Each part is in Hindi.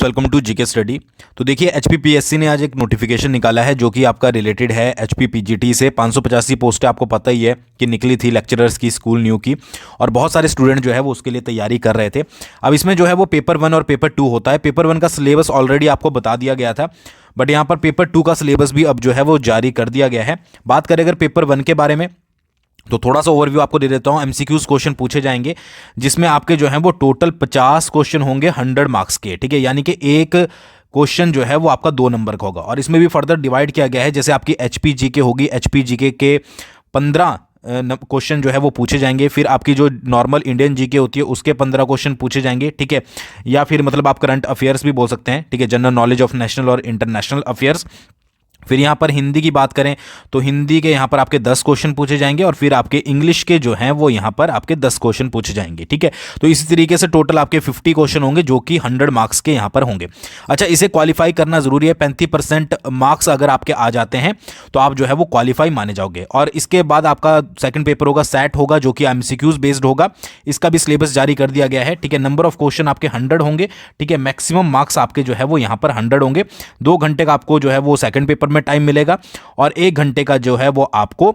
Welcome to GK study. तो देखिए एचपीपीएससी ने आज एक नोटिफिकेशन निकाला है जो कि आपका रिलेटेड है एचपीपीजीटी से। 585 पोस्टें आपको पता ही है कि निकली थी लेक्चरर्स की, स्कूल न्यू की, और बहुत सारे स्टूडेंट जो है वो उसके लिए तैयारी कर रहे थे। अब इसमें जो है वो पेपर 1 और पेपर 2 होता है। पेपर 1 का सिलेबस ऑलरेडी आपको बता दिया गया था, बट यहाँ पर पेपर 2 का सिलेबस भी अब जो है वो जारी कर दिया गया है। बात करें अगर पेपर 1 के बारे में तो थोड़ा सा ओवरव्यू आपको दे देता हूं। एमसीक्यूज क्वेश्चन पूछे जाएंगे जिसमें आपके जो है वो टोटल 50 क्वेश्चन होंगे 100 मार्क्स के, ठीक है। यानी कि एक क्वेश्चन जो है वो आपका 2 नंबर का होगा, और इसमें भी फर्दर डिवाइड किया गया है। जैसे आपकी एचपीजीके होगी, एचपीजीके के 15 क्वेश्चन जो है वो पूछे जाएंगे, फिर आपकी जो नॉर्मल इंडियन जीके होती है उसके 15 क्वेश्चन पूछे जाएंगे, ठीक है। या फिर मतलब आप करंट अफेयर्स भी बोल सकते हैं, ठीक है, जनरल नॉलेज ऑफ नेशनल और इंटरनेशनल अफेयर्स। फिर यहाँ पर हिंदी की बात करें तो हिंदी के यहाँ पर आपके 10 क्वेश्चन पूछे जाएंगे, और फिर आपके इंग्लिश के जो हैं वो यहाँ पर आपके 10 क्वेश्चन पूछे जाएंगे, ठीक है। तो इसी तरीके से टोटल आपके 50 क्वेश्चन होंगे जो कि 100 मार्क्स के यहाँ पर होंगे। अच्छा, इसे क्वालिफाई करना जरूरी है। 35% मार्क्स अगर आपके आ जाते हैं तो आप जो है वो क्वालिफाई माने जाओगे। और इसके बाद आपका सेकंड पेपर होगा, सेट होगा, जो कि एमसीक्यूज बेस्ड होगा। इसका भी सिलेबस जारी कर दिया गया है, ठीक है। नंबर ऑफ क्वेश्चन आपके 100 होंगे, ठीक है। मैक्सिमम मार्क्स आपके जो है वो यहाँ पर 100 होंगे। 2 घंटे का आपको जो है वो सेकंड पेपर में टाइम मिलेगा, और 1 घंटे का जो है वो आपको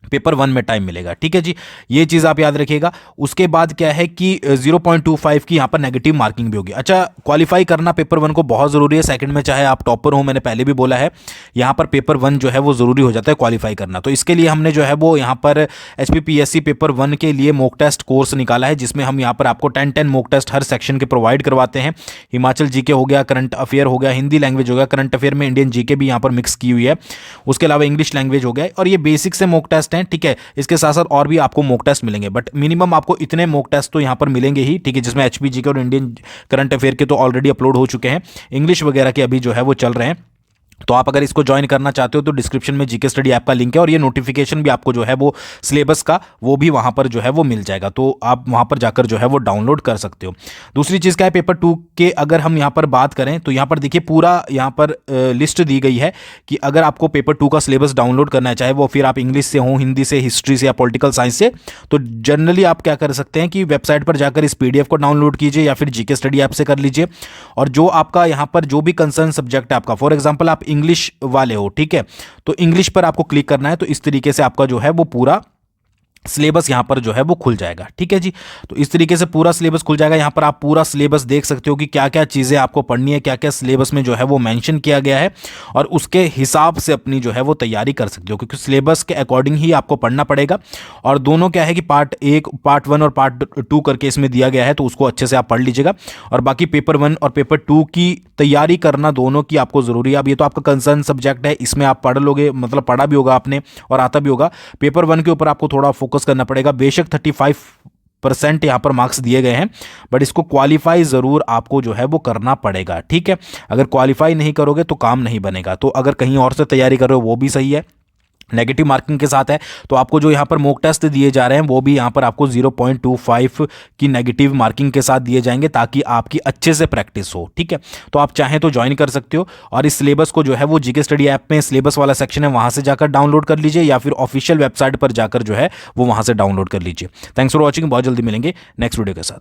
पेपर 1 में टाइम मिलेगा, ठीक है जी। ये चीज़ आप याद रखिएगा। उसके बाद क्या है कि 0.25 की यहाँ पर नेगेटिव मार्किंग भी होगी। अच्छा, क्वालिफाई करना पेपर 1 को बहुत ज़रूरी है। सेकंड में चाहे आप टॉपर हो, मैंने पहले भी बोला है, यहाँ पर पेपर 1 जो है वो ज़रूरी हो जाता है क्वालिफाई करना। तो इसके लिए हमने जो है वो यहाँ पर एचपीपीएससी पेपर 1 के लिए मॉक टेस्ट कोर्स निकाला है, जिसमें हम यहाँ पर आपको 10 मॉक टेस्ट हर सेक्शन के प्रोवाइड करवाते हैं। हिमाचल जीके हो गया, करंट अफेयर हो गया, हिंदी लैंग्वेज हो गया, करंट अफेयर में इंडियन जीके भी यहाँ पर मिक्स की हुई है, उसके अलावा इंग्लिश लैंग्वेज हो गया। और ये बेसिक से मॉक टेस्ट हैं, ठीक है। इसके साथ साथ और भी आपको मॉक टेस्ट मिलेंगे, बट मिनिमम आपको इतने मॉक टेस्ट तो यहां पर मिलेंगे ही, ठीक है, जिसमें एचपीजीके और इंडियन करंट अफेयर के तो ऑलरेडी अपलोड हो चुके हैं। इंग्लिश वगैरह के अभी जो है वो चल रहे हैं। तो आप अगर इसको ज्वाइन करना चाहते हो तो डिस्क्रिप्शन में जीके स्टडी ऐप का लिंक है, और ये नोटिफिकेशन भी आपको जो है वो सिलेबस का वो भी वहां पर जो है वो मिल जाएगा। तो आप वहां पर जाकर जो है वो डाउनलोड कर सकते हो। दूसरी चीज़ क्या है, पेपर 2 के अगर हम यहाँ पर बात करें तो यहाँ पर देखिए पूरा यहाँ पर लिस्ट दी गई है कि अगर आपको पेपर 2 का सिलेबस डाउनलोड करना है, चाहे वो फिर आप इंग्लिश से हो, हिंदी से, हिस्ट्री से या पॉलिटिकल साइंस से, तो जनरली आप क्या कर सकते हैं कि वेबसाइट पर जाकर इस PDF को डाउनलोड कीजिए, या फिर जीके स्टडी ऐप से कर लीजिए। और जो आपका यहाँ पर जो भी कंसर्न सब्जेक्ट है आपका, फॉर एग्जाम्पल आप इंग्लिश वाले हो, ठीक है, तो इंग्लिश पर आपको क्लिक करना है। तो इस तरीके से आपका जो है वो पूरा सिलेबस यहाँ पर जो है वो खुल जाएगा, ठीक है जी। तो इस तरीके से पूरा सिलेबस खुल जाएगा। यहाँ पर आप पूरा सिलेबस देख सकते हो कि क्या क्या चीज़ें आपको पढ़नी है, क्या क्या सिलेबस में जो है वो मेंशन किया गया है, और उसके हिसाब से अपनी जो है वो तैयारी कर सकते हो, क्योंकि सिलेबस के अकॉर्डिंग ही आपको पढ़ना पड़ेगा। और दोनों क्या है कि पार्ट 1, पार्ट 1 और पार्ट 2 करके इसमें दिया गया है, तो उसको अच्छे से आप पढ़ लीजिएगा। और बाकी पेपर 1 और पेपर 2 की तैयारी करना दोनों की आपको ज़रूरी है। अब ये तो आपका कंसर्न सब्जेक्ट है, इसमें आप पढ़ लोगे, मतलब पढ़ा भी होगा आपने और आता भी होगा। पेपर 1 के ऊपर आपको थोड़ा फोकस करना पड़ेगा। बेशक 35% यहाँ पर मार्क्स दिए गए हैं, बट इसको क्वालिफाई ज़रूर आपको जो है वो करना पड़ेगा, ठीक है। अगर क्वालिफाई नहीं करोगे तो काम नहीं बनेगा। तो अगर कहीं और से तैयारी कर रहे हो वो भी सही है, नेगेटिव मार्किंग के साथ है, तो आपको जो यहाँ पर मॉक टेस्ट दिए जा रहे हैं वो भी यहाँ पर आपको 0.25 की नेगेटिव मार्किंग के साथ दिए जाएंगे, ताकि आपकी अच्छे से प्रैक्टिस हो, ठीक है। तो आप चाहें तो ज्वाइन कर सकते हो, और इस सिलेबस को जो है वो जीके स्टडी ऐप में सिलेबस वाला सेक्शन है, वहाँ से जाकर डाउनलोड कर लीजिए, या फिर ऑफिशियल वेबसाइट पर जाकर जो है वो वहाँ से डाउनलोड कर लीजिए। Thanks for watching. बहुत जल्दी मिलेंगे नेक्स्ट वीडियो के साथ।